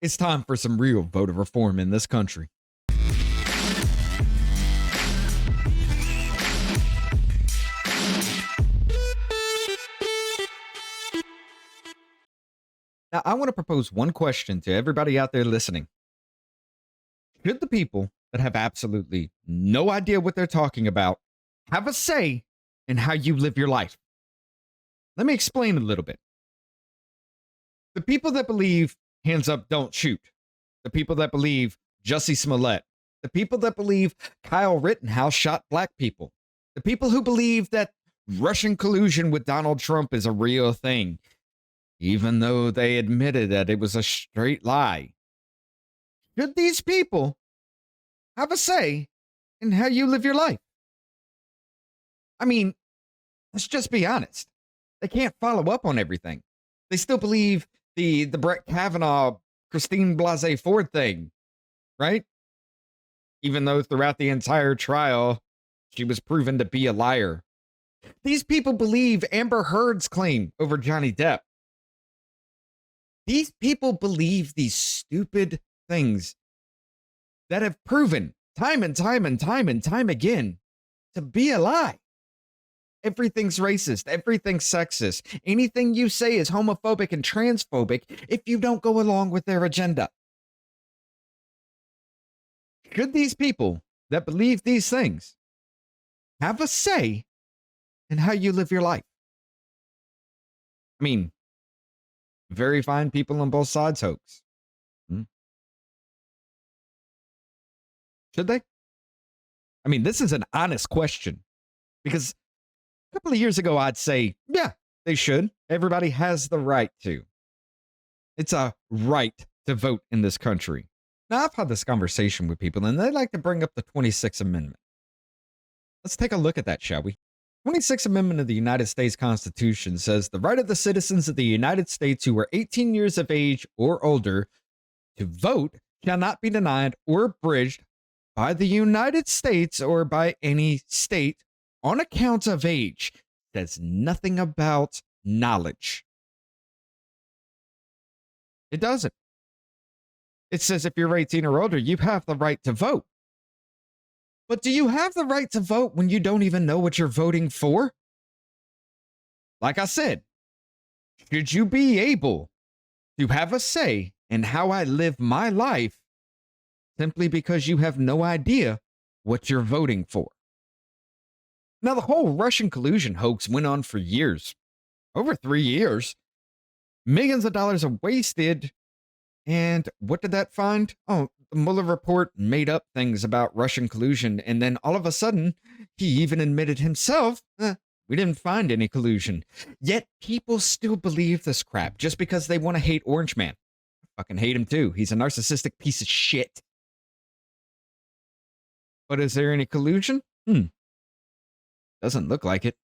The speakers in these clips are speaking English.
It's time for some real voter reform in this country. Now, I want to propose one question to everybody out there listening. Should the people that have absolutely no idea what they're talking about have a say in how you live your life? Let me explain a little bit. The people that believe hands up, don't shoot, the people that believe Jussie Smollett, the people that believe Kyle Rittenhouse shot black people, the people who believe that Russian collusion with Donald Trump is a real thing, even though they admitted that it was a straight lie. Should these people have a say in how you live your life? I mean, let's just be honest. They can't follow up on everything. They still believe the Brett Kavanaugh, Christine Blasey Ford thing, right? Even though throughout the entire trial, she was proven to be a liar. These people believe Amber Heard's claim over Johnny Depp. These people believe these stupid things that have proven time and time and time and time again to be a lie. Everything's racist. Everything's sexist. Anything you say is homophobic and transphobic if you don't go along with their agenda. Should these people that believe these things have a say in how you live your life? I mean, very fine people on both sides, hoax. Should they? I mean, this is an honest question because a couple of years ago, I'd say, yeah, they should. Everybody has the right to. It's a right to vote in this country. Now, I've had this conversation with people, and they like to bring up the 26th Amendment. Let's take a look at that, shall we? 26th Amendment of the United States Constitution says the right of the citizens of the United States who are 18 years of age or older to vote shall not be denied or abridged by the United States or by any state on account of age. Says nothing about knowledge. It doesn't. It says if you're 18 or older, you have the right to vote. But do you have the right to vote when you don't even know what you're voting for? Like I said, should you be able to have a say in how I live my life simply because you have no idea what you're voting for? Now, the whole Russian collusion hoax went on for years, over 3 years. Millions of dollars are wasted. And what did that find? Oh, the Mueller report made up things about Russian collusion. And then all of a sudden, he even admitted himself, we didn't find any collusion. Yet people still believe this crap just because they want to hate Orange Man. I fucking hate him too. He's a narcissistic piece of shit. But is there any collusion? Doesn't look like it.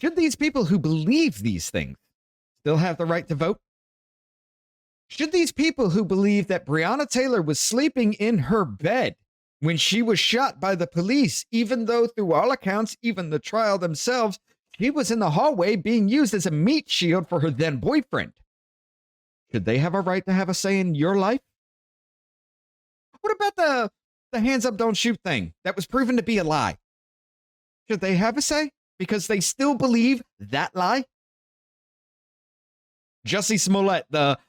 Should these people who believe these things still have the right to vote? Should these people who believe that Breonna Taylor was sleeping in her bed when she was shot by the police, even though through all accounts, even the trial themselves, she was in the hallway being used as a meat shield for her then boyfriend? Should they have a right to have a say in your life? What about the hands up, don't shoot thing that was proven to be a lie? Should they have a say because they still believe that lie? Jussie Smollett, the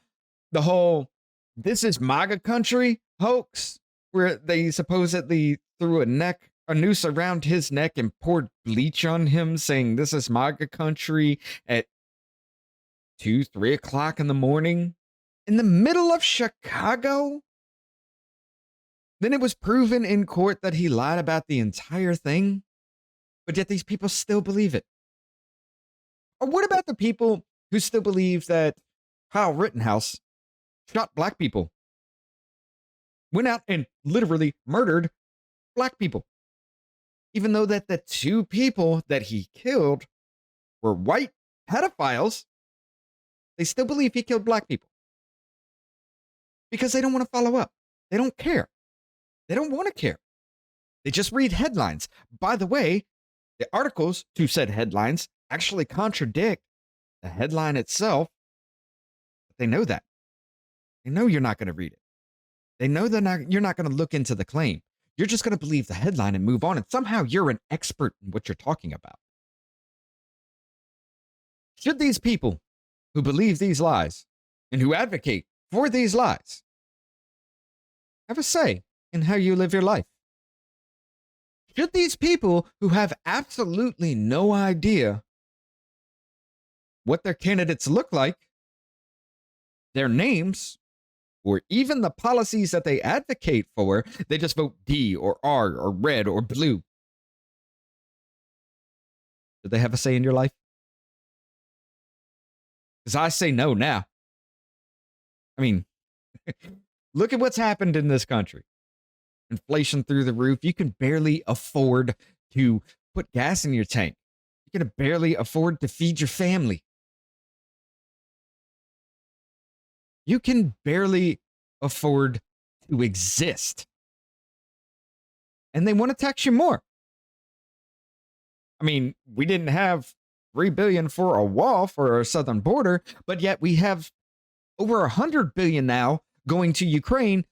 whole "this is MAGA country" hoax, where they supposedly threw a noose around his neck and poured bleach on him, saying "this is MAGA country" at 2, 3 o'clock in the morning in the middle of Chicago. Then it was proven in court that he lied about the entire thing, but yet these people still believe it. Or what about the people who still believe that Kyle Rittenhouse shot black people, went out and literally murdered black people, even though that the two people that he killed were white pedophiles? They still believe he killed black people because they don't want to follow up. They don't care. They don't want to care. They just read headlines. By the way, the articles to said headlines actually contradict the headline itself. They know that. They know you're not going to read it. They know you're not going to look into the claim. You're just going to believe the headline and move on. And somehow you're an expert in what you're talking about. Should these people who believe these lies and who advocate for these lies have a say in how you live your life? Should these people who have absolutely no idea what their candidates look like, their names, or even the policies that they advocate for, they just vote D or R or red or blue? Do they have a say in your life? Because I say no now. I mean, look at what's happened in this country. Inflation through the roof. You can barely afford to put gas in your tank. You can barely afford to feed your family. You can barely afford to exist. And they want to tax you more. I mean, we didn't have $3 billion for a wall for our southern border, but yet we have over $100 billion now going to Ukraine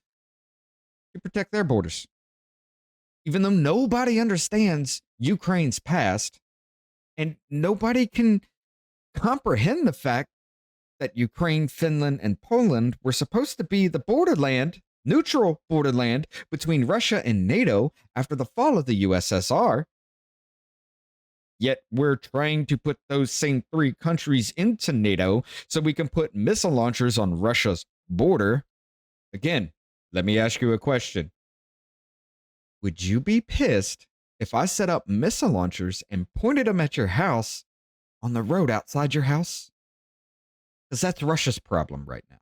to protect their borders. Even though nobody understands Ukraine's past and nobody can comprehend the fact that Ukraine, Finland, and Poland were supposed to be the borderland, neutral borderland between Russia and NATO after the fall of the USSR. Yet we're trying to put those same three countries into NATO so we can put missile launchers on Russia's border. Again, let me ask you a question. Would you be pissed if I set up missile launchers and pointed them at your house on the road outside your house? Because that's Russia's problem right now.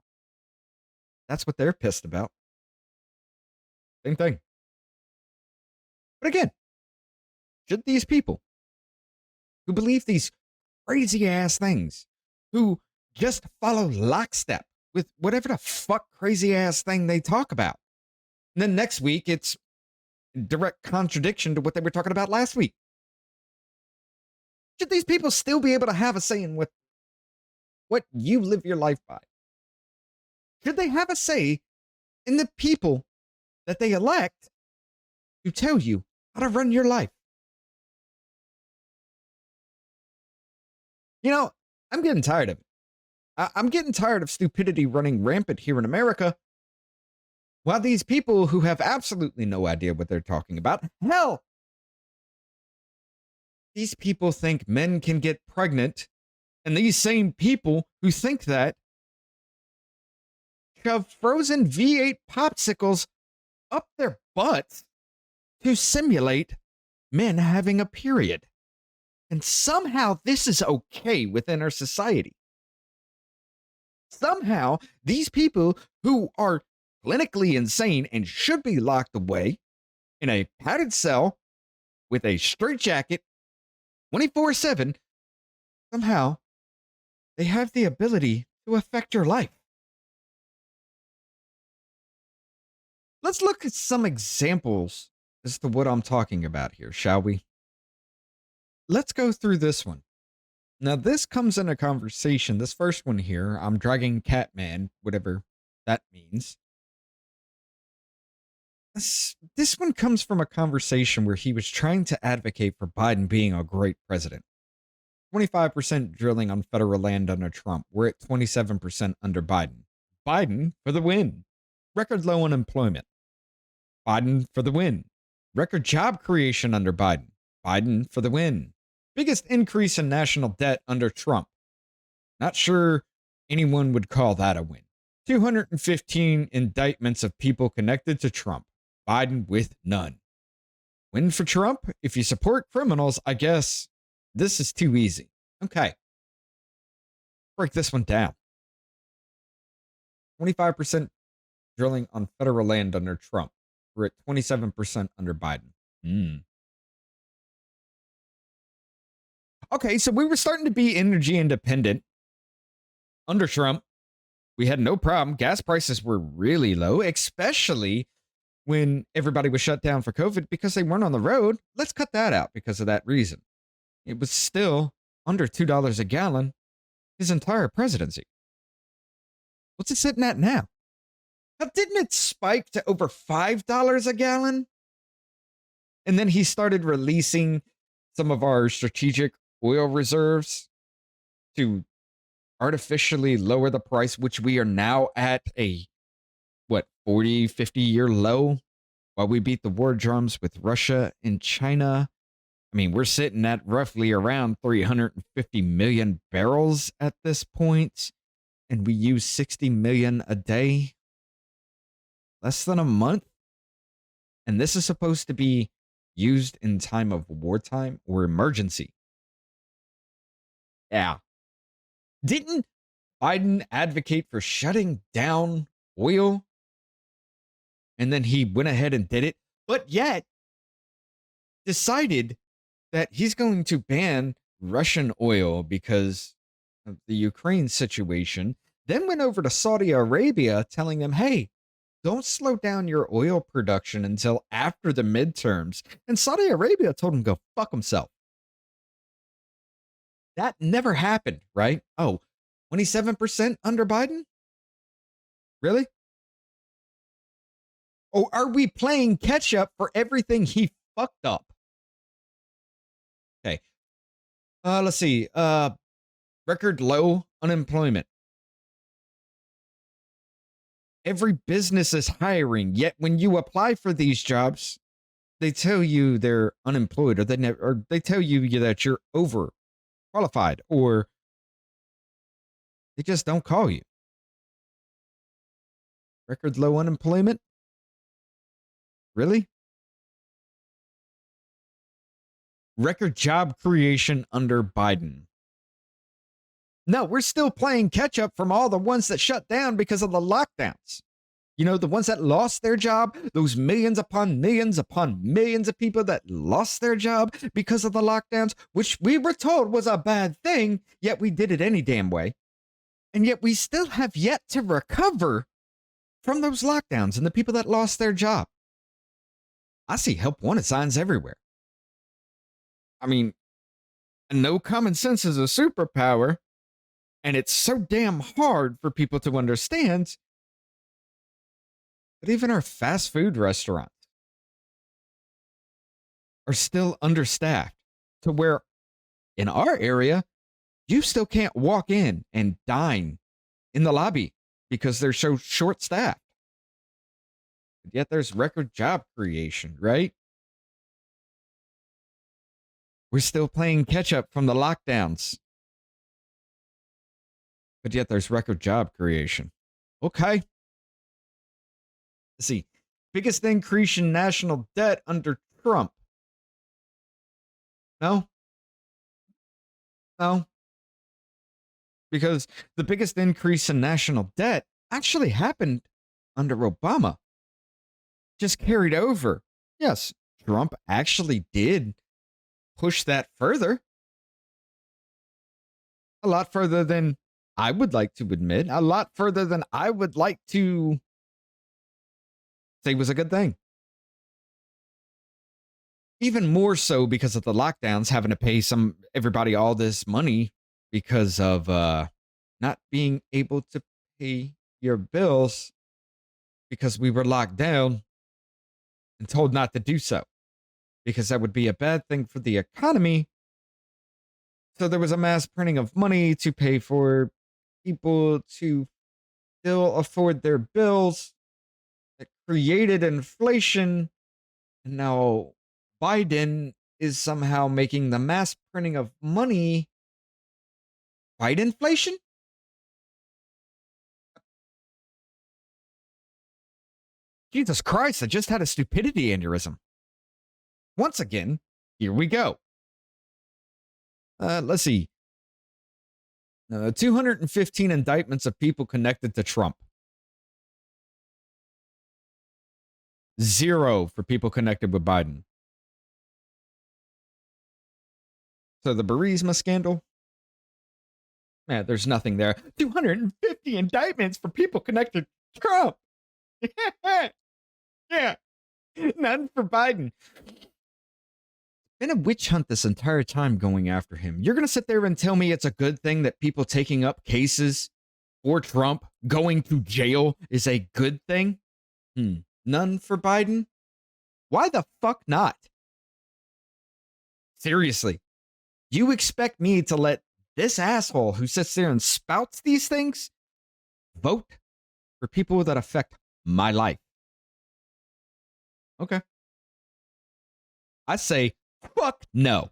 That's what they're pissed about. Same thing. But again, should these people who believe these crazy ass things, who just follow lockstep with whatever the fuck crazy ass thing they talk about, and then next week it's direct contradiction to what they were talking about last week, should these people still be able to have a say in what you live your life by? Should they have a say in the people that they elect to tell you how to run your life? You know, I'm getting tired of it. I'm getting tired of stupidity running rampant here in America, while these people who have absolutely no idea what they're talking about, hell, these people think men can get pregnant, and these same people who think that shove frozen V8 popsicles up their butts to simulate men having a period. And somehow this is okay within our society. Somehow these people who are clinically insane and should be locked away in a padded cell with a straitjacket 24/7, somehow they have the ability to affect your life. Let's look at some examples as to what I'm talking about here, shall we? Let's go through this one. Now, this comes in a conversation. This first one here, I'm dragging Catman, whatever that means. This one comes from a conversation where he was trying to advocate for Biden being a great president. 25% drilling on federal land under Trump. We're at 27% under Biden. Biden for the win. Record low unemployment. Biden for the win. Record job creation under Biden. Biden for the win. Biggest increase in national debt under Trump. Not sure anyone would call that a win. 215 indictments of people connected to Trump. Biden with none. Win for Trump? If you support criminals, I guess this is too easy. Okay. Break this one down. 25% drilling on federal land under Trump. We're at 27% under Biden. Okay, so we were starting to be energy independent under Trump. We had no problem. Gas prices were really low, especially when everybody was shut down for COVID because they weren't on the road. Let's cut that out because of that reason. It was still under $2 a gallon his entire presidency. What's it sitting at now? But didn't it spike to over $5 a gallon? And then he started releasing some of our strategic oil reserves to artificially lower the price, which we are now at a, what, 40, 50-year low while we beat the war drums with Russia and China. I mean, we're sitting at roughly around 350 million barrels at this point, and we use 60 million a day. Less than a month. And this is supposed to be used in time of wartime or emergency. Yeah. Didn't Biden advocate for shutting down oil? And then he went ahead and did it, but yet decided that he's going to ban Russian oil because of the Ukraine situation. Then went over to Saudi Arabia telling them, hey, don't slow down your oil production until after the midterms. And Saudi Arabia told him to go fuck himself. That never happened, right? Oh, 27% under Biden? Really? Oh, are we playing catch up for everything he fucked up? Okay. Let's see. Record low unemployment. Every business is hiring, yet when you apply for these jobs, they tell you they're unemployed, or they tell you that you're overqualified, or they just don't call you. Record low unemployment? Really? Record job creation under Biden. No, we're still playing catch up from all the ones that shut down because of the lockdowns. You know, the ones that lost their job, those millions upon millions of people that lost their job because of the lockdowns, which we were told was a bad thing, yet we did it any damn way. And yet we still have yet to recover from those lockdowns and the people that lost their job. I see help wanted signs everywhere. I mean, no common sense is a superpower, and it's so damn hard for people to understand that even our fast food restaurants are still understaffed to where in our area, you still can't walk in and dine in the lobby because they're so short staffed. Yet there's record job creation, right? We're still playing catch up from the lockdowns. But yet there's record job creation. Okay. Let's see. Biggest increase in national debt under Trump. No. Because the biggest increase in national debt actually happened under Obama. Just carried over. Yes, Trump actually did push that further. A lot further than I would like to admit. A lot further than I would like to say was a good thing. Even more so because of the lockdowns, having to pay everybody all this money because of not being able to pay your bills because we were locked down and told not to do so because that would be a bad thing for the economy. So there was a mass printing of money to pay for people to still afford their bills. That created inflation. And now Biden is somehow making the mass printing of money fight inflation? Jesus Christ, I just had a stupidity aneurysm. Once again, here we go. Let's see. 215 indictments of people connected to Trump. 0 for people connected with Biden. So the Burisma scandal? Man, there's nothing there. 250 indictments for people connected to Trump. Yeah. None for Biden. Been a witch hunt this entire time going after him. You're going to sit there and tell me it's a good thing that people taking up cases for Trump, going to jail is a good thing? None for Biden? Why the fuck not? Seriously, you expect me to let this asshole who sits there and spouts these things vote for people that affect my life? Okay. I say, fuck no.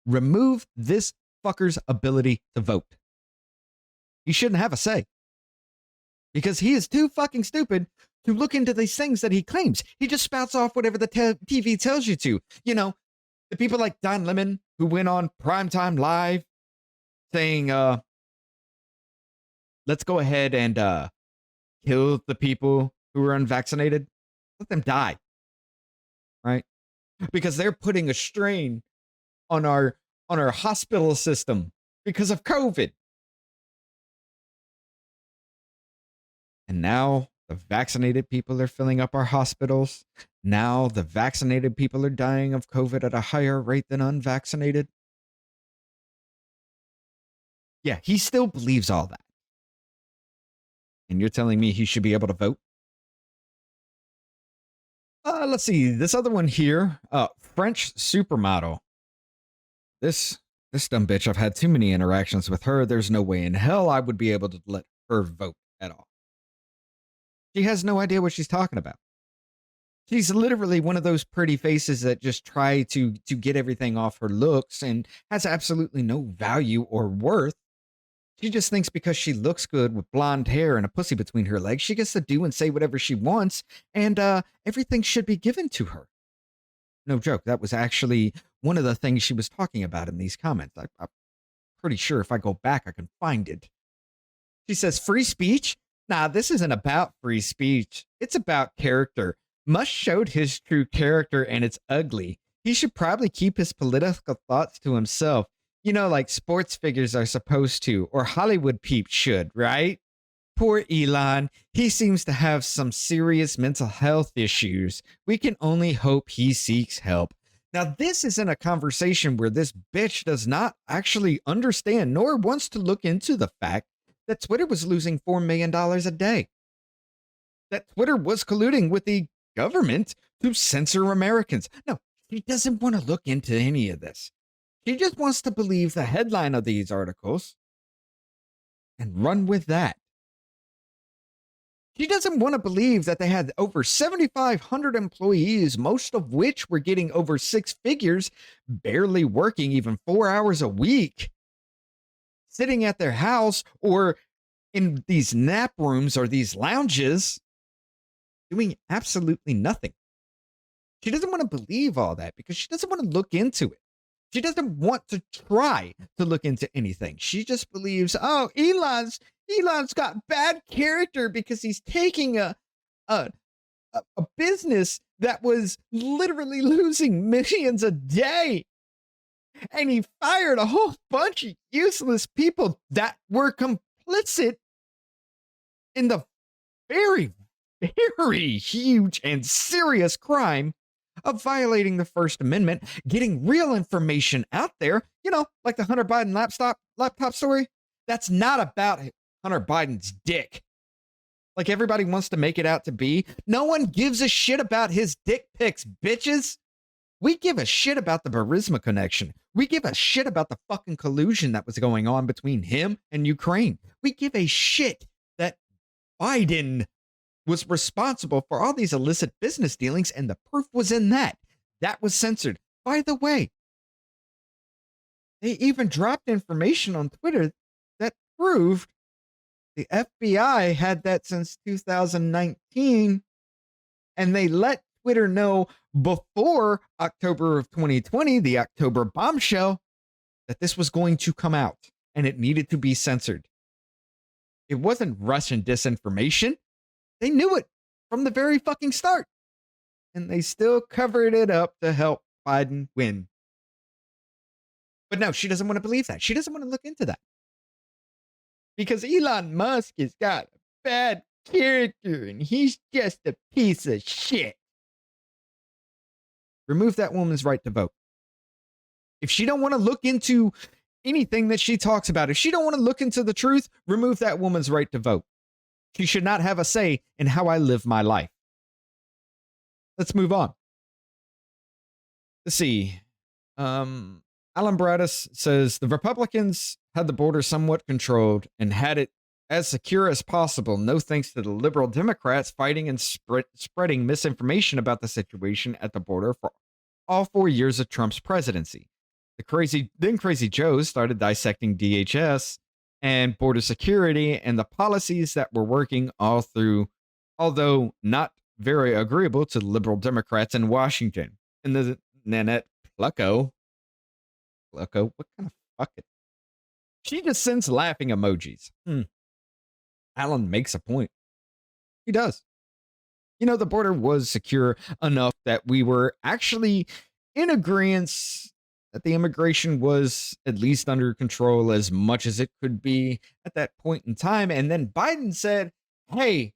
Remove this fucker's ability to vote. He shouldn't have a say. Because he is too fucking stupid to look into these things that he claims. He just spouts off whatever the TV tells you to. You know, the people like Don Lemon who went on Primetime Live saying, let's go ahead and kill the people who are unvaccinated. Let them die. Right? Because they're putting a strain on our hospital system because of COVID. And now the vaccinated people are filling up our hospitals. Now the vaccinated people are dying of COVID at a higher rate than unvaccinated. Yeah, he still believes all that. And you're telling me he should be able to vote? Let's see. This other one here, French supermodel. This dumb bitch, I've had too many interactions with her. There's no way in hell I would be able to let her vote at all. She has no idea what she's talking about. She's literally one of those pretty faces that just try to get everything off her looks and has absolutely no value or worth. She just thinks because she looks good with blonde hair and a pussy between her legs, she gets to do and say whatever she wants, and everything should be given to her. No joke. That was actually one of the things she was talking about in these comments. I'm pretty sure if I go back, I can find it. She says, free speech? Nah, this isn't about free speech. It's about character. Musk showed his true character, and it's ugly. He should probably keep his political thoughts to himself. You know, like sports figures are supposed to, or Hollywood peeps should, right? Poor Elon. He seems to have some serious mental health issues. We can only hope he seeks help. Now, this isn't a conversation where this bitch does not actually understand nor wants to look into the fact that Twitter was losing $4 million a day. That Twitter was colluding with the government to censor Americans. No, she doesn't want to look into any of this. She just wants to believe the headline of these articles and run with that. She doesn't want to believe that they had over 7,500 employees, most of which were getting over six figures, barely working even 4 hours a week, sitting at their house or in these nap rooms or these lounges, doing absolutely nothing. She doesn't want to believe all that because she doesn't want to look into it. She doesn't want to try to look into anything. She just believes, oh, Elon's got bad character because he's taking a business that was literally losing millions a day. And he fired a whole bunch of useless people that were complicit in the very, very huge and serious crime of violating the First Amendment, getting real information out there, you know, like the Hunter Biden laptop story. That's not about Hunter Biden's dick, like everybody wants to make it out to be. No one gives a shit about his dick pics, bitches. We give a shit about the Burisma connection. We give a shit about the fucking collusion that was going on between him and Ukraine. We give a shit that Biden was responsible for all these illicit business dealings, and the proof was in that. That was censored. By the way, they even dropped information on Twitter that proved the FBI had that since 2019, and they let Twitter know before October of 2020, the October bombshell, that this was going to come out and it needed to be censored. It wasn't Russian disinformation. They knew it from the very fucking start, and they still covered it up to help Biden win. But no, she doesn't want to believe that. She doesn't want to look into that. Because Elon Musk has got a bad character and he's just a piece of shit. Remove that woman's right to vote. If she don't want to look into anything that she talks about. If she don't want to look into the truth, remove that woman's right to vote. She should not have a say in how I live my life. Let's move on. Let's see. Alan Bradis says the Republicans had the border somewhat controlled and had it as secure as possible, no thanks to the liberal Democrats fighting and spreading misinformation about the situation at the border for all 4 years of Trump's presidency. Crazy Joe started dissecting DHS and border security and the policies that were working all through, although not very agreeable to liberal Democrats in Washington. And the Nanette Plucko, what kind of fucking? She just sends laughing emojis. Alan makes a point. He does. You know, the border was secure enough that we were actually in agreement that the immigration was at least under control as much as it could be at that point in time. And then Biden said, hey,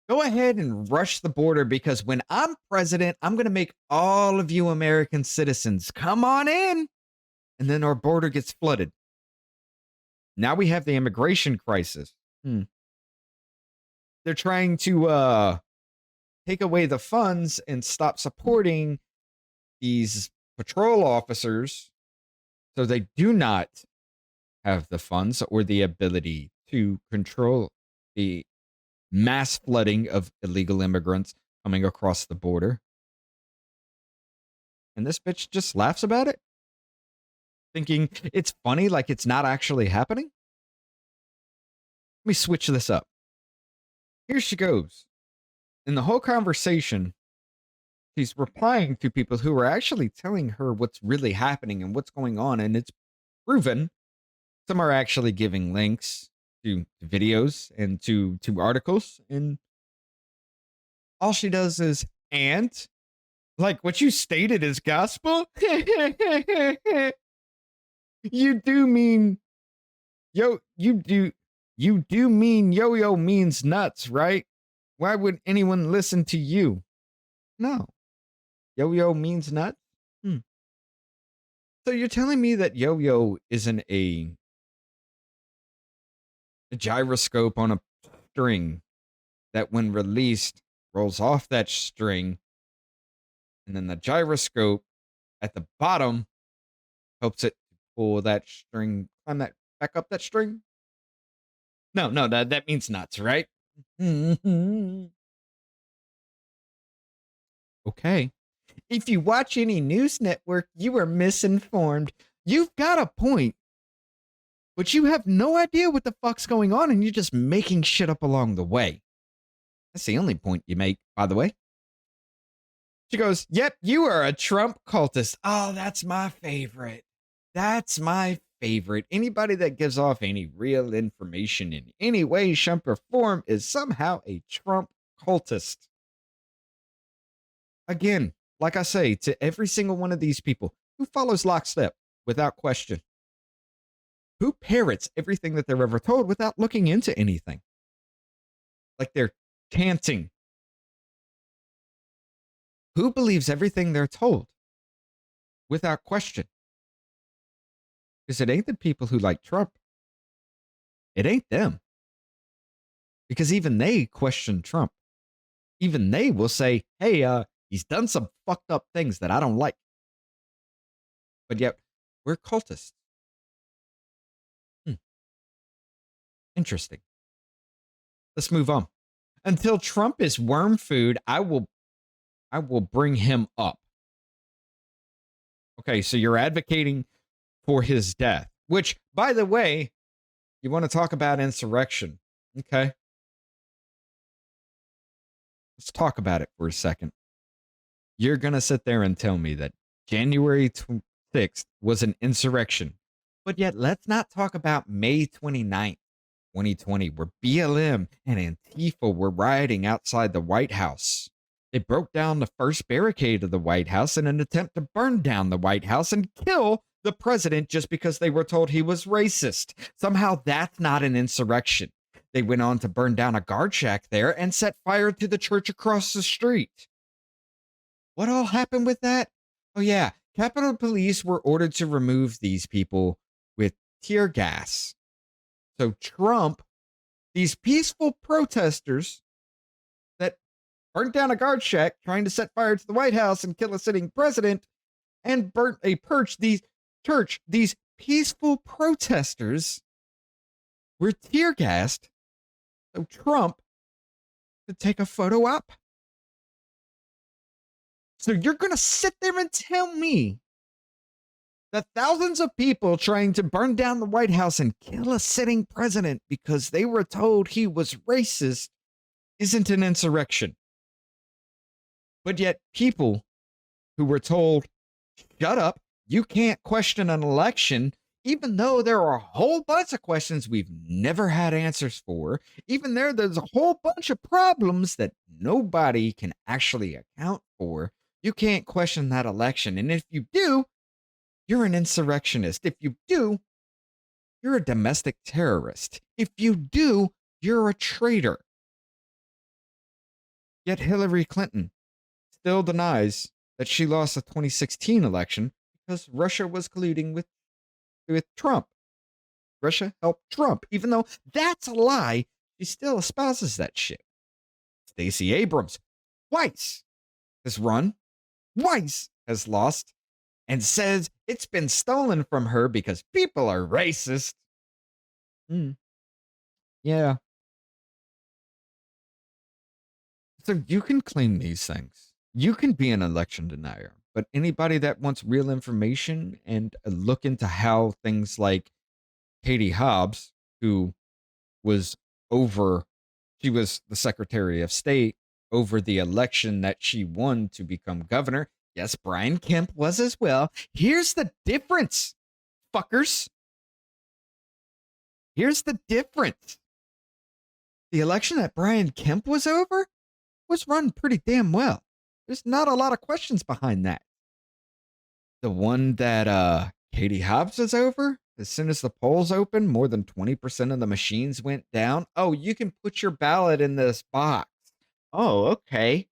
go ahead and rush the border because when I'm president, I'm going to make all of you American citizens come on in. And then our border gets flooded. Now we have the immigration crisis. They're trying to take away the funds and stop supporting these patrol officers so they do not have the funds or the ability to control the mass flooding of illegal immigrants coming across the border. And this bitch just laughs about it, thinking it's funny like it's not actually happening. Let me switch this up. Here she goes. In the whole conversation, she's replying to people who are actually telling her what's really happening and what's going on, and it's proven. Some are actually giving links to videos and to articles, and all she does is, and like what you stated is gospel. You do mean you do mean yo-yo means nuts, right? Why would anyone listen to you? No. Yo-yo means nuts? So you're telling me that yo-yo isn't a gyroscope on a string that when released rolls off that string, and then the gyroscope at the bottom helps it pull that string, climb that back up that string? No, that means nuts, right? Okay. If you watch any news network, you are misinformed. You've got a point, but you have no idea what the fuck's going on, and you're just making shit up along the way. That's the only point you make, by the way. She goes, yep, you are a Trump cultist. Oh, that's my favorite. That's my favorite. Anybody that gives off any real information in any way, shape, or form is somehow a Trump cultist. Again, like I say, to every single one of these people who follows lockstep without question, who parrots everything that they're ever told without looking into anything, like they're chanting, who believes everything they're told without question? Because it ain't the people who like Trump. It ain't them. Because even they question Trump. Even they will say, hey, he's done some fucked up things that I don't like. But yet, we're cultists. Interesting. Let's move on. Until Trump is worm food, I will bring him up. Okay, so you're advocating for his death, which, by the way, you want to talk about insurrection. Okay. Let's talk about it for a second. You're going to sit there and tell me that January 6th was an insurrection, but yet let's not talk about May 29th, 2020, where BLM and Antifa were rioting outside the White House. They broke down the first barricade of the White House in an attempt to burn down the White House and kill the president just because they were told he was racist. Somehow that's not an insurrection. They went on to burn down a guard shack there and set fire to the church across the street. What all happened with that? Oh yeah, Capitol Police were ordered to remove these people with tear gas. So Trump, these peaceful protesters that burnt down a guard shack trying to set fire to the White House and kill a sitting president and burnt a church, these peaceful protesters were tear gassed so Trump could take a photo op. So you're going to sit there and tell me that thousands of people trying to burn down the White House and kill a sitting president because they were told he was racist isn't an insurrection? But yet people who were told, shut up, you can't question an election, even though there are a whole bunch of questions we've never had answers for, even there's a whole bunch of problems that nobody can actually account for. You can't question that election. And if you do, you're an insurrectionist. If you do, you're a domestic terrorist. If you do, you're a traitor. Yet Hillary Clinton still denies that she lost the 2016 election because Russia was colluding with Trump. Russia helped Trump. Even though that's a lie, she still espouses that shit. Stacey Abrams twice has run, twice has lost, and says it's been stolen from her because people are racist. Yeah. So you can claim these things. You can be an election denier, but anybody that wants real information and look into how things like Katie Hobbs, who was she was the Secretary of State over the election that she won to become governor. Yes, Brian Kemp was as well. Here's the difference, fuckers. Here's the difference. The election that Brian Kemp was over was run pretty damn well. There's not a lot of questions behind that. The one that Katie Hobbs was over, as soon as the polls opened, more than 20% of the machines went down. Oh, you can put your ballot in this box. Oh, okay.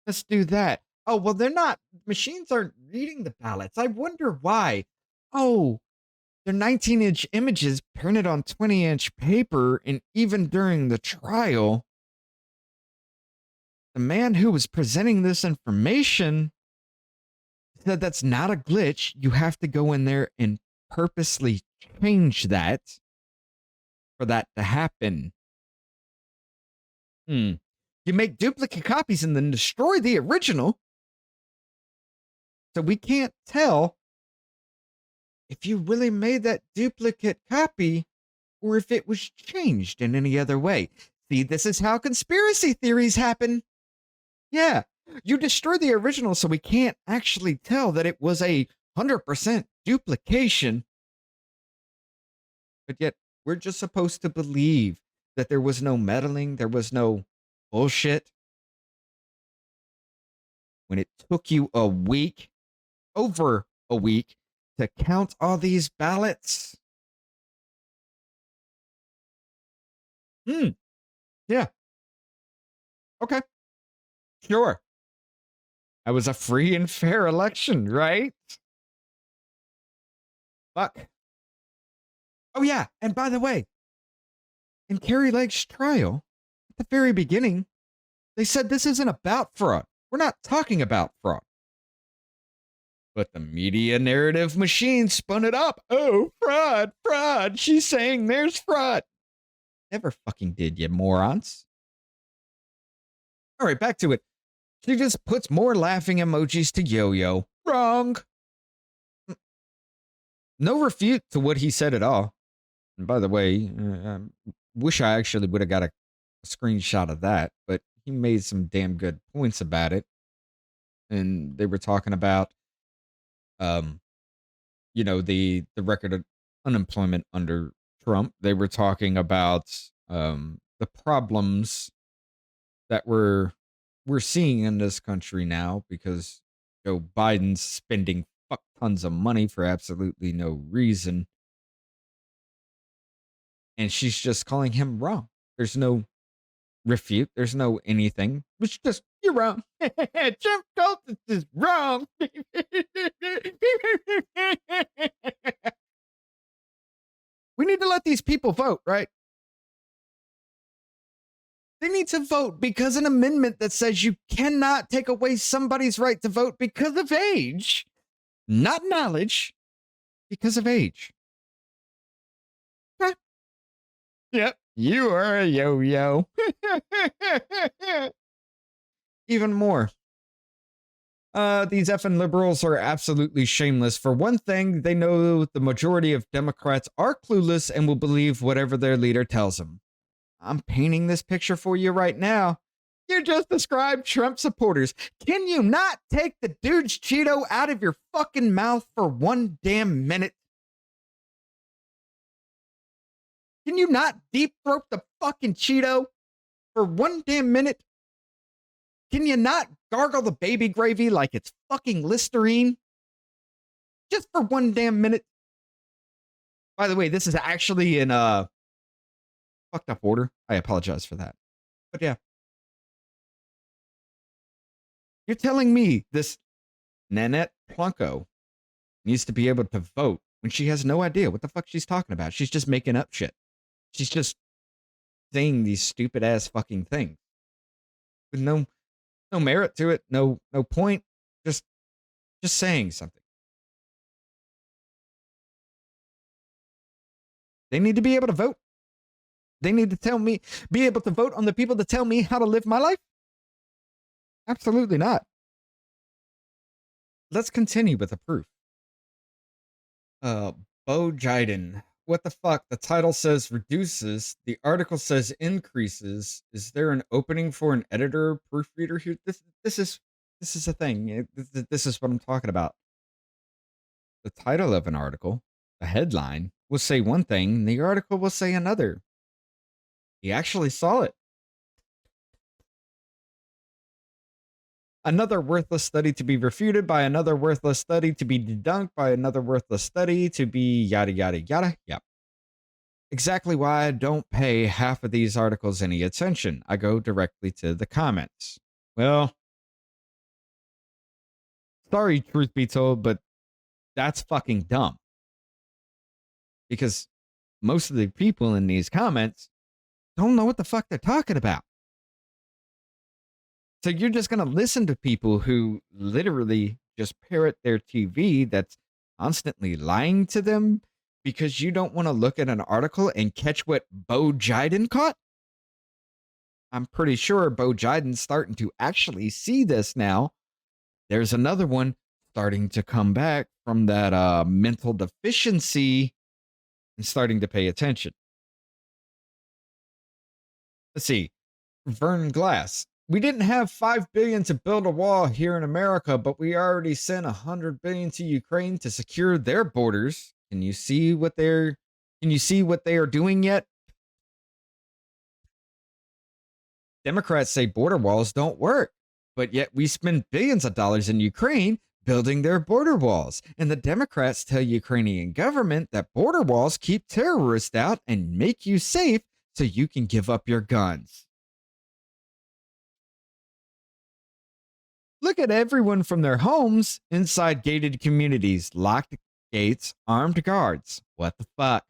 Let's do that. Oh, well, machines aren't reading the ballots. I wonder why. Oh, they're 19-inch images printed on 20-inch paper, and even during the trial, the man who was presenting this information said that's not a glitch. You have to go in there and purposely change that for that to happen. You make duplicate copies and then destroy the original. So we can't tell if you really made that duplicate copy or if it was changed in any other way. See, this is how conspiracy theories happen. Yeah, you destroy the original so we can't actually tell that it was 100% duplication. But yet, we're just supposed to believe that there was no meddling, there was no bullshit. When it took you over a week, to count all these ballots. Yeah. Okay. Sure. It was a free and fair election, right? Fuck. Oh, yeah. And by the way, in Carrie Lake's trial, at the very beginning, they said this isn't about fraud. We're not talking about fraud. But the media narrative machine spun it up. Oh, fraud. She's saying there's fraud. Never fucking did, you morons. All right, back to it. She just puts more laughing emojis to Yo-Yo. Wrong. No refute to what he said at all. And by the way, I wish I actually would have got a screenshot of that, but he made some damn good points about it. And they were talking about, the record of unemployment under Trump. They were talking about the problems that we're seeing in this country now because Joe Biden's spending fuck tons of money for absolutely no reason. And she's just calling him wrong. There's no refute. There's no anything. It's just, you're wrong. Jim Colton is wrong. We need to let these people vote, right? They need to vote because an amendment that says you cannot take away somebody's right to vote because of age, not knowledge, because of age. Okay. Yep. You are a yo-yo. Even more. These effing liberals are absolutely shameless. For one thing, they know the majority of Democrats are clueless and will believe whatever their leader tells them. I'm painting this picture for you right now. You just described Trump supporters. Can you not take the dude's Cheeto out of your fucking mouth for one damn minute? Can you not deep throat the fucking Cheeto for one damn minute? Can you not gargle the baby gravy like it's fucking Listerine? Just for one damn minute. By the way, this is actually in fucked up order. I apologize for that. But yeah. You're telling me this Nanette Plunko needs to be able to vote when she has no idea what the fuck she's talking about. She's just making up shit. She's just saying these stupid ass fucking things with no merit to it, no point. Just saying something. They need to be able to vote. They need to be able to vote on the people that tell me how to live my life. Absolutely not. Let's continue with the proof. Bo Jiden. What the fuck? The title says reduces. The article says increases. Is there an opening for an editor or proofreader here? This is a thing. This is what I'm talking about. The title of an article, the headline, will say one thing, the article will say another. He actually saw it. Another worthless study to be refuted by another worthless study to be debunked by another worthless study to be yada, yada, yada. Yep. Exactly why I don't pay half of these articles any attention. I go directly to the comments. Well, sorry, truth be told, but that's fucking dumb. Because most of the people in these comments don't know what the fuck they're talking about. So you're just going to listen to people who literally just parrot their TV that's constantly lying to them because you don't want to look at an article and catch what Bo Jiden caught? I'm pretty sure Bo Jiden's starting to actually see this now. There's another one starting to come back from that mental deficiency and starting to pay attention. Let's see. Vern Glass. We didn't have $5 billion to build a wall here in America, but we already sent $100 billion to Ukraine to secure their borders. Can you see what they are doing yet? Democrats say border walls don't work, but yet we spend billions of dollars in Ukraine building their border walls. And the Democrats tell Ukrainian government that border walls keep terrorists out and make you safe so you can give up your guns. Look at everyone from their homes inside gated communities, locked gates, armed guards. What the fuck?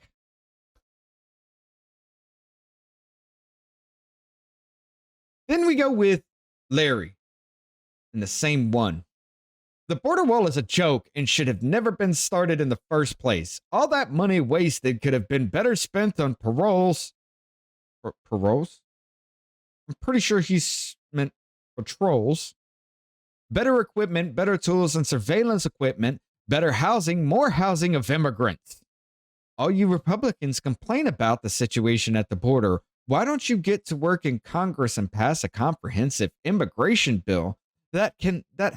Then we go with Larry and the same one. The border wall is a joke and should have never been started in the first place. All that money wasted could have been better spent on paroles. Paroles? I'm pretty sure he's meant patrols. Better equipment, better tools and surveillance equipment, better housing, more housing of immigrants. All you Republicans complain about the situation at the border. Why don't you get to work in Congress and pass a comprehensive immigration bill that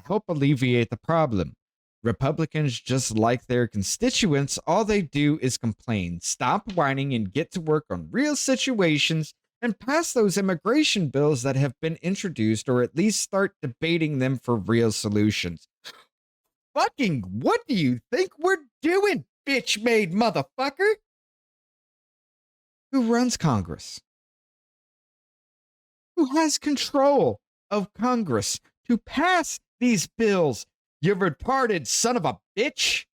help alleviate the problem? Republicans, just like their constituents, all they do is complain. Stop whining and get to work on real situations and pass those immigration bills that have been introduced, or at least start debating them for real solutions. Fucking what do you think we're doing, bitch-made motherfucker? Who runs Congress? Who has control of Congress to pass these bills, you retarded son of a bitch?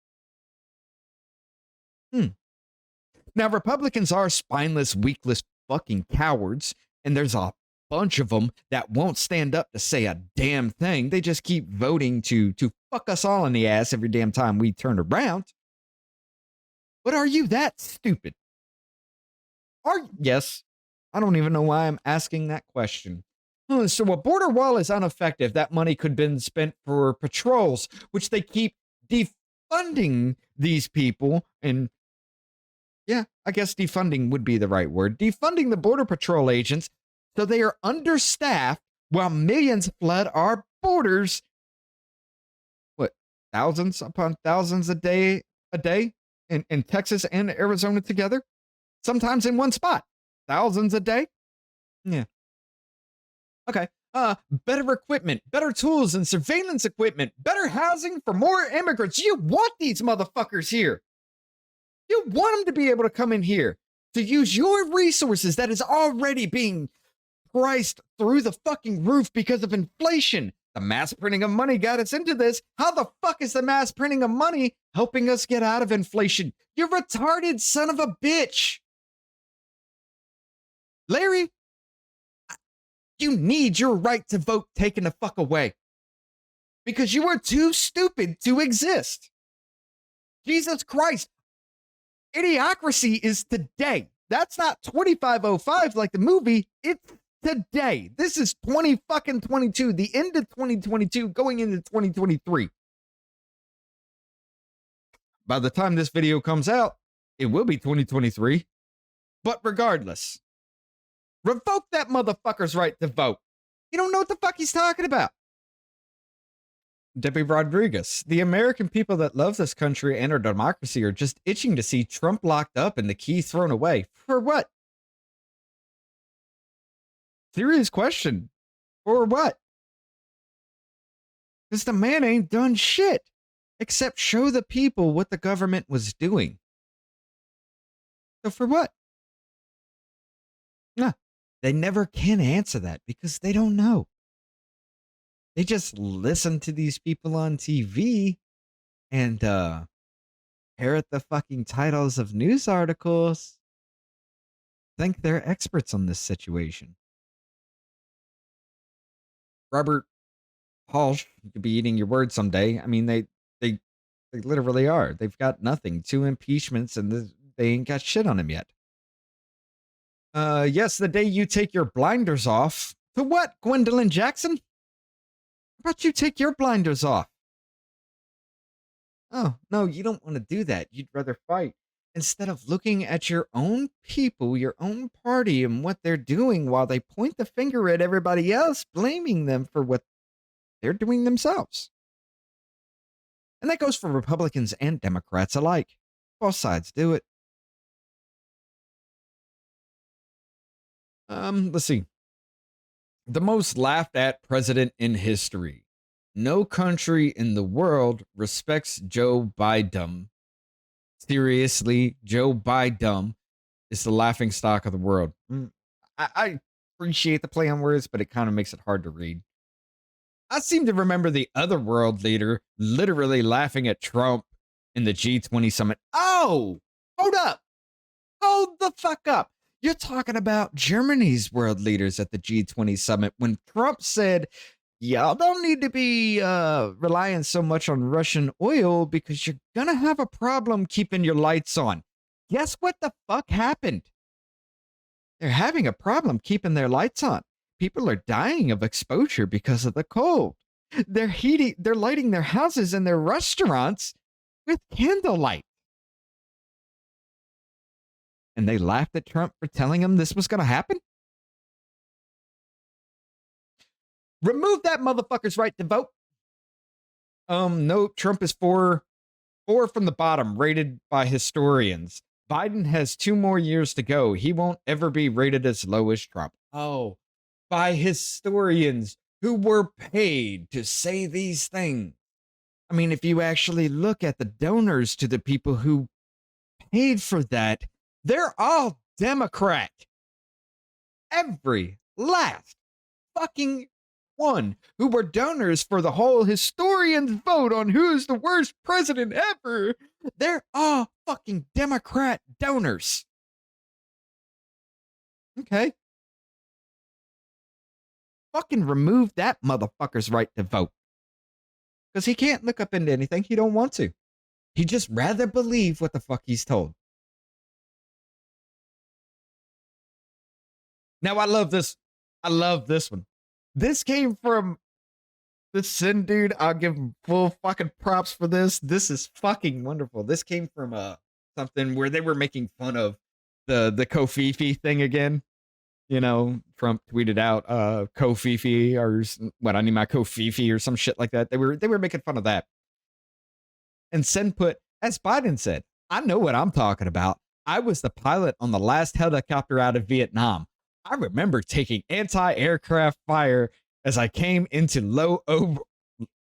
Now, Republicans are spineless, weakless fucking cowards, and there's a bunch of them that won't stand up to say a damn thing. They just keep voting to fuck us all in the ass every damn time we turn around. But are you that stupid? Yes. I don't even know why I'm asking that question. So a border wall is ineffective. That money could have been spent for patrols, which they keep defunding these people. And yeah, I guess defunding would be the right word. Defunding the border patrol agents so they are understaffed while millions flood our borders. What, thousands upon thousands a day in Texas and Arizona together? Sometimes in one spot. Thousands a day? Yeah. Okay. Better equipment, better tools and surveillance equipment, better housing for more immigrants. You want these motherfuckers here. You want them to be able to come in here to use your resources that is already being priced through the fucking roof because of inflation. The mass printing of money got us into this. How the fuck is the mass printing of money helping us get out of inflation? You retarded son of a bitch. Larry, you need your right to vote taken the fuck away because you are too stupid to exist. Jesus Christ. Idiocracy is today. That's not 2505 like the movie. It's today. This is 2022, the end of 2022, going into 2023. By the time this video comes out, it will be 2023. But regardless, revoke that motherfucker's right to vote. You don't know what the fuck he's talking about. Debbie Rodriguez, the American people that love this country and our democracy are just itching to see Trump locked up and the key thrown away. For what? Serious question. For what? Because the man ain't done shit except show the people what the government was doing. So for what? Nah, they never can answer that because they don't know. They just listen to these people on TV and parrot the fucking titles of news articles. Think they're experts on this situation. Robert Walsh, you could be eating your words someday. I mean, they literally are. They've got nothing. 2 impeachments and they ain't got shit on him yet. Yes, the day you take your blinders off. To what, Gwendolyn Jackson? How about you take your blinders off? Oh, no, you don't want to do that. You'd rather fight. Instead of looking at your own people, your own party, and what they're doing while they point the finger at everybody else, blaming them for what they're doing themselves. And that goes for Republicans and Democrats alike. Both sides do it. Let's see. The most laughed at president in history. No country in the world respects Joe Biden. Seriously, Joe Biden is the laughing stock of the world. I appreciate the play on words, but it kind of makes it hard to read. I seem to remember the other world leader literally laughing at Trump in the G20 summit. Oh, hold up. Hold the fuck up. You're talking about Germany's world leaders at the G20 summit when Trump said, y'all don't need to be relying so much on Russian oil because you're going to have a problem keeping your lights on. Guess what the fuck happened? They're having a problem keeping their lights on. People are dying of exposure because of the cold. They're lighting their houses and their restaurants with candlelight. And they laughed at Trump for telling him this was going to happen? Remove that motherfucker's right to vote. No, Trump is four from the bottom, rated by historians. Biden has 2 more years to go. He won't ever be rated as low as Trump. Oh, by historians who were paid to say these things. I mean, if you actually look at the donors to the people who paid for that, they're all Democrat. Every last fucking one who were donors for the whole historians vote on who's the worst president ever. They're all fucking Democrat donors. Okay. Fucking remove that motherfucker's right to vote. Because he can't look up into anything he don't want to. He'd just rather believe what the fuck he's told. Now I love this. I love this one. This came from this Sin dude. I'll give him full fucking props for this. This is fucking wonderful. This came from something where they were making fun of the Kofifi thing again. You know, Trump tweeted out Kofifi or what, I need my Kofifi or some shit like that. They were making fun of that. And Sen put, as Biden said, I know what I'm talking about. I was the pilot on the last helicopter out of Vietnam. I remember taking anti-aircraft fire as I came into low over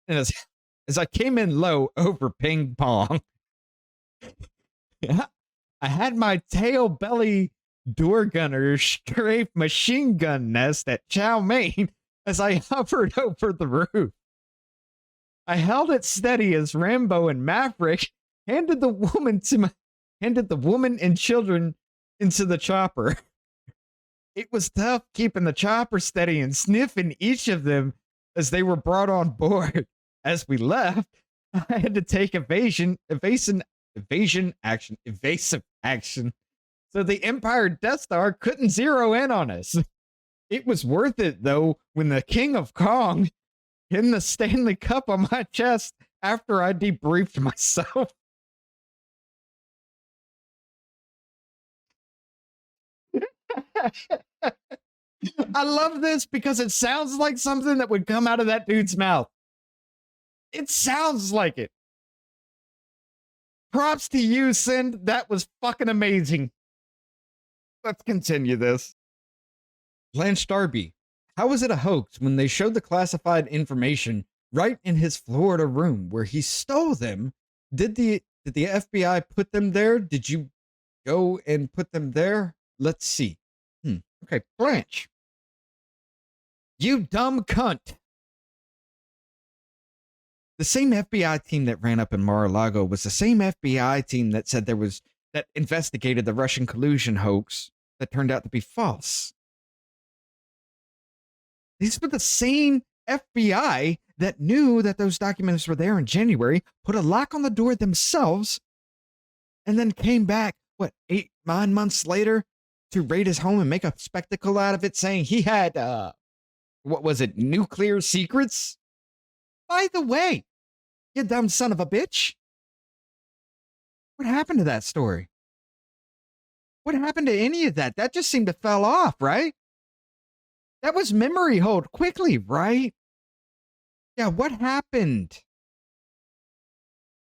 as I came in low over ping pong. I had my tail belly door gunner strafe machine gun nest at Chow Mein as I hovered over the roof. I held it steady as Rambo and Maverick handed the woman and children into the chopper. It was tough keeping the chopper steady and sniffing each of them as they were brought on board. As we left, I had to take evasive action. So the Empire Death Star couldn't zero in on us. It was worth it, though, when the King of Kong pinned the Stanley Cup on my chest after I debriefed myself. I love this because it sounds like something that would come out of that dude's mouth. It sounds like it. Props to you, Sin. That was fucking amazing. Let's continue this. Blanche Darby. How was it a hoax when they showed the classified information right in his Florida room where he stole them? Did the FBI put them there? Did you go and put them there? Let's see. Okay, Blanche. You dumb cunt. The same FBI team that ran up in Mar-a-Lago was the same FBI team that said that investigated the Russian collusion hoax that turned out to be false. These were the same FBI that knew that those documents were there in January, put a lock on the door themselves, and then came back, 8, 9 months later to raid his home and make a spectacle out of it, saying he had, nuclear secrets? By the way, you dumb son of a bitch. What happened to that story? What happened to any of that? That just seemed to fell off, right? That was memory hold quickly, right? Yeah, what happened?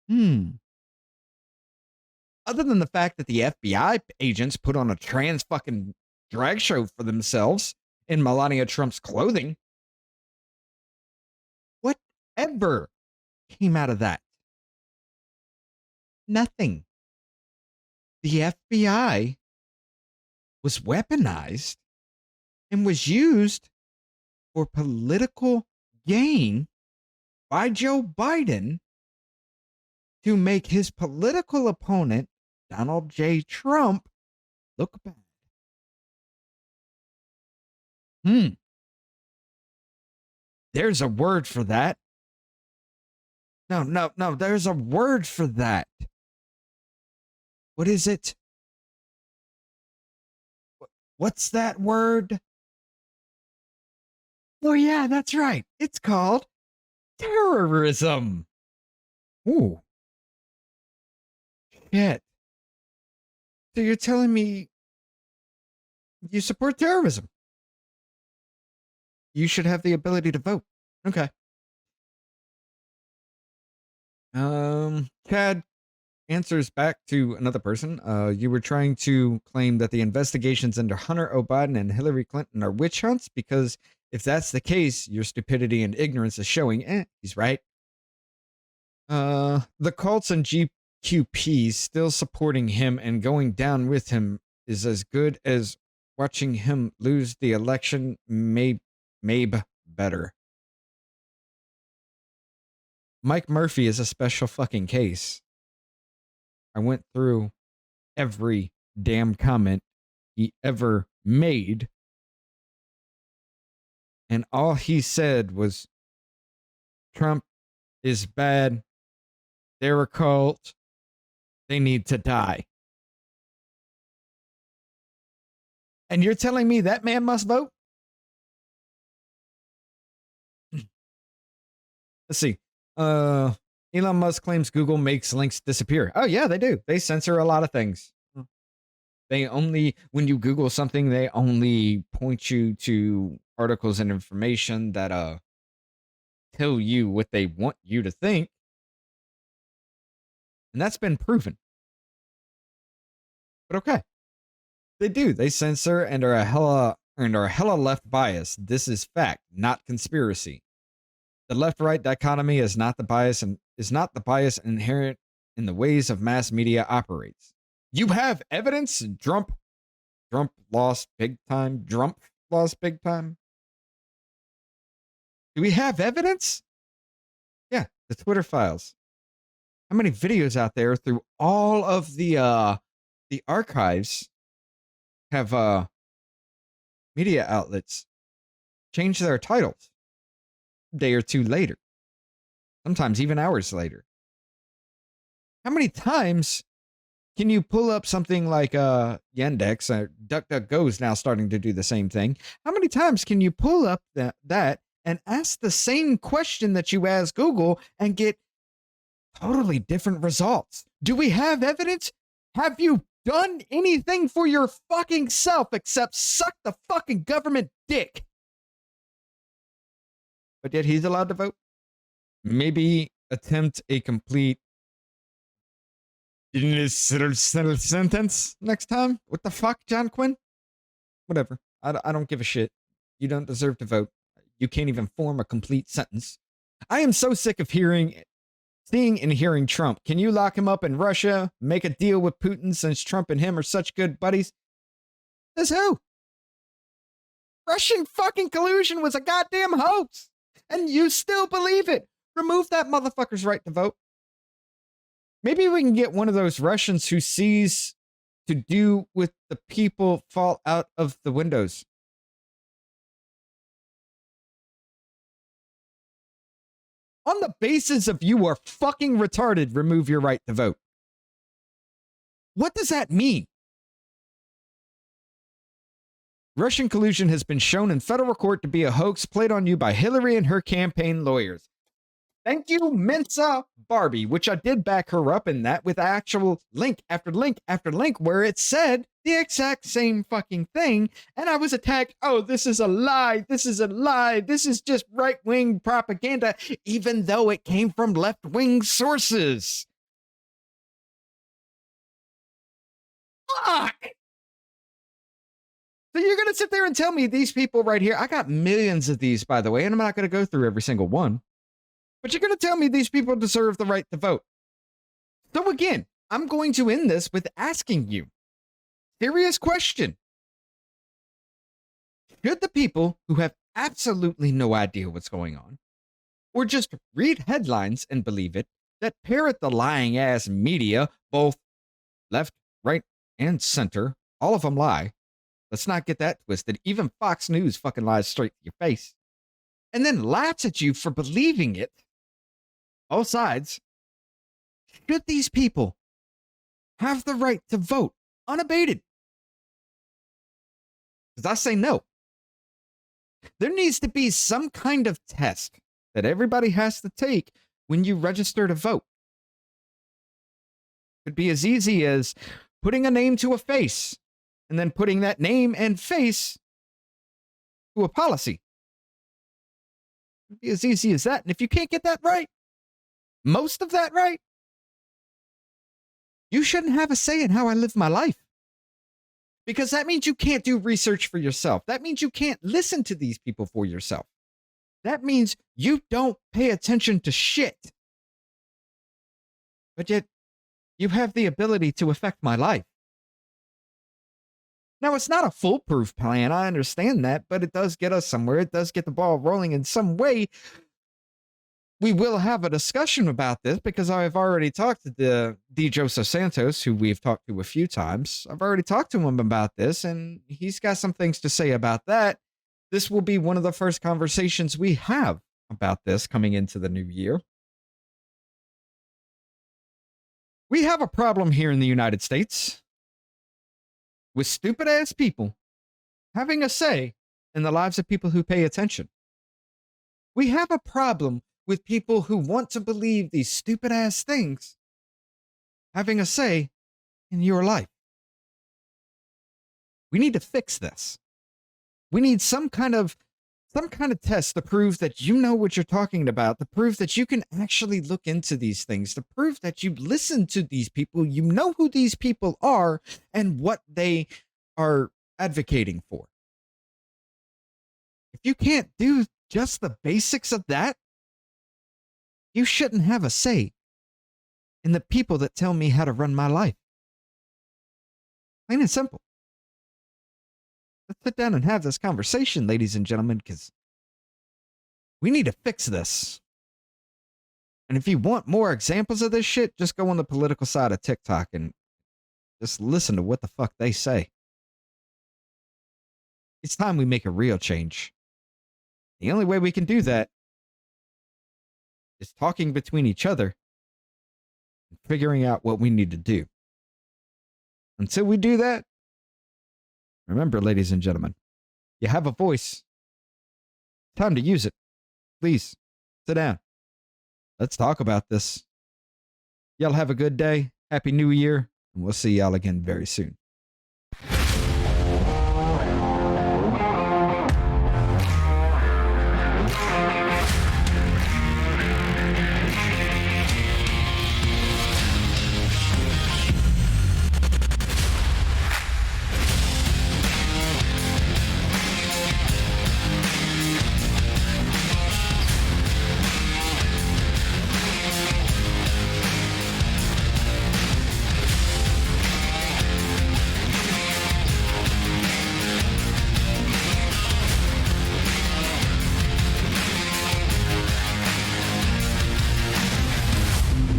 Other than the fact that the FBI agents put on a trans fucking drag show for themselves in Melania Trump's clothing, whatever came out of that? Nothing. The FBI was weaponized and was used for political gain by Joe Biden to make his political opponent, Donald J. Trump, look bad. There's a word for that. No, there's a word for that. What is it? What's that word? Oh, yeah, that's right. It's called terrorism. Ooh. Shit. So you're telling me you support terrorism? You should have the ability to vote. Okay. Chad answers back to another person. You were trying to claim that the investigations into Hunter Biden and Hillary Clinton are witch hunts, because if that's the case, your stupidity and ignorance is showing. He's right. The cults and GQP still supporting him and going down with him is as good as watching him lose the election, maybe better. Mike Murphy is a special fucking case. I went through every damn comment he ever made, and all he said was Trump is bad, they're a cult, they need to die. And you're telling me that man must vote? Let's see. Elon Musk claims Google makes links disappear. Oh yeah, they do. They censor a lot of things. They only, when you Google something, they only point you to articles and information that tell you what they want you to think. And that's been proven. But okay. They do. They censor and are a hella left bias. This is fact, not conspiracy. The left-right dichotomy is not the bias inherent in the ways of mass media operates. You have evidence? Trump lost big time. Trump lost big time. Do we have evidence? Yeah, the Twitter files. How many videos out there through all of the archives have media outlets change their titles a day or two later, sometimes even hours later? How many times can you pull up something like Yandex? DuckDuckGo is now starting to do the same thing. How many times can you pull up that and ask the same question that you ask Google and get totally different results? Do we have evidence? Have you done anything for your fucking self except suck the fucking government dick? But yet he's allowed to vote? Maybe attempt a complete sentence next time? What the fuck, John Quinn? Whatever. I don't give a shit. You don't deserve to vote. You can't even form a complete sentence. I am so sick of seeing and hearing Trump. Can you lock him up in Russia? Make a deal with Putin since Trump and him are such good buddies? Says who? Russian fucking collusion was a goddamn hoax. And you still believe it. Remove that motherfucker's right to vote. Maybe we can get one of those Russians who sees to do with the people fall out of the windows. On the basis of you are fucking retarded, remove your right to vote. What does that mean? Russian collusion has been shown in federal court to be a hoax played on you by Hillary and her campaign lawyers. Thank you, Mensa Barbie, which I did back her up in that with actual link after link after link where it said the exact same fucking thing. And I was attacked. Oh, this is a lie. This is a lie. This is just right-wing propaganda, even though it came from left-wing sources. Fuck! So you're going to sit there and tell me these people right here, I got millions of these, by the way, and I'm not going to go through every single one. But you're going to tell me these people deserve the right to vote. So again, I'm going to end this with asking you, serious question. Should the people who have absolutely no idea what's going on, or just read headlines and believe it, that parrot the lying ass media, both left, right, and center, all of them lie. Let's not get that twisted. Even Fox News fucking lies straight to your face. And then laughs at you for believing it. Both sides. Should these people have the right to vote unabated? Because I say no. There needs to be some kind of test that everybody has to take when you register to vote. It could be as easy as putting a name to a face and then putting that name and face to a policy. It could be as easy as that. And if you can't get that right, most of that right, you shouldn't have a say in how I live my life. Because that means you can't do research for yourself. That means you can't listen to these people for yourself. That means you don't pay attention to shit. But yet, you have the ability to affect my life. Now, it's not a foolproof plan. I understand that, but it does get us somewhere. It does get the ball rolling in some way. we will have a discussion about this because I've already talked to the Joseph Santos, who we've talked to a few times. I've already talked to him about this, and he's got some things to say about that. This will be one of the first conversations we have about this coming into the new year. We have a problem here in the United States with stupid ass people having a say in the lives of people who pay attention. We have a problem with people who want to believe these stupid ass things having a say in your life. We need to fix this. We need some kind of test to prove that you know what you're talking about, to prove that you can actually look into these things, to prove that you listen to these people, you know who these people are and what they are advocating for. If you can't do just the basics of that, you shouldn't have a say in the people that tell me how to run my life. Plain and simple. Let's sit down and have this conversation, ladies and gentlemen, because we need to fix this. And if you want more examples of this shit, just go on the political side of TikTok and just listen to what the fuck they say. It's time we make a real change. The only way we can do that is talking between each other and figuring out what we need to do. Until we do that, remember, ladies and gentlemen, you have a voice. Time to use it. Please, sit down. Let's talk about this. Y'all have a good day. Happy New Year. And we'll see y'all again very soon.